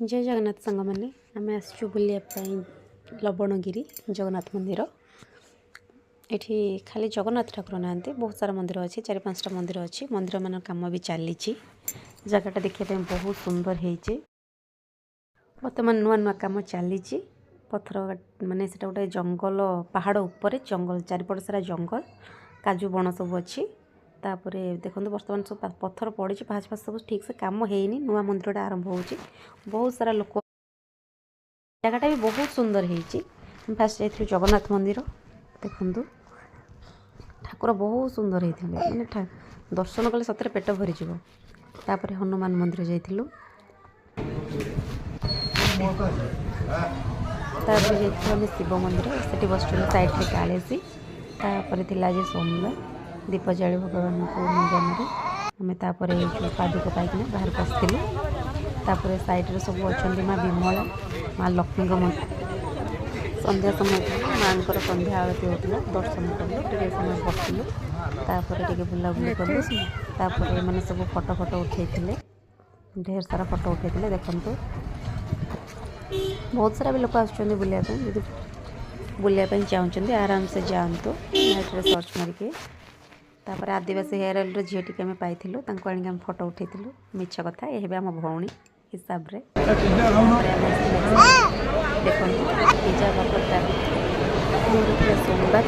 जय जगन्नाथ सांग मैंने आम आसचु बुलायापाई लवणगिरी जगन्नाथ मंदिर। ये खाली जगन्नाथ ठाकुर ना बहुत सारा मंदिर अच्छे, 4-5टा मंदिर अच्छी। मंदिर मान कम भी चली जगटा देखा बहुत सुंदर है। बर्तमान नुआ नुआ कम चली पत्थर मानने से गोटे जंगल पहाड़ उपर जंगल चारिपट सारा जंगल काजू बण सब अच्छी। तापर देखो बर्तमान सब पत्थर पड़ी पाँच पाँच सब ठीक से कम होनी नुआ मंदिरटा आरंभ हो बहुत सारा लोक जगटा भी बहुत सुंदर है। फास्ट जाइए जगन्नाथ मंदिर देखु ठाकुर बहुत सुंदर होते मैंने दर्शन कले सतरे पेट भरीज। तापर हनुमान मंदिर जाइलु जाइए शिव मंदिर से बस सैड्रे कालेसी तापर आज सोमवार दीप जाली भगवान को निजाम आम तापर जो पादुक पाइकिना बाहर को आसलु। तापर साइड्रे सब अच्छा माँ विमला माँ लक्ष्मी मंदिर संध्या समय माँ संध्या आरती होता दर्शन कलु टे समय बसलु। तापर टे बुलाबुली कलु। तापर मैंने सब फटो फटो उठे ढेर सारा फटो उठे देखु बहुत सारा भी लोग आसुँच बुलायापी बुलायापी चाहते आराम से जातु नेट्रे सर्च मारिके। तापर आदिवासी हेयर ऑयल झील टी आम पाइलु आम फटो उठेलु मिछ कथा ये आम भौणी हिसाब से देखो पिज्जा बर्गर सोमवार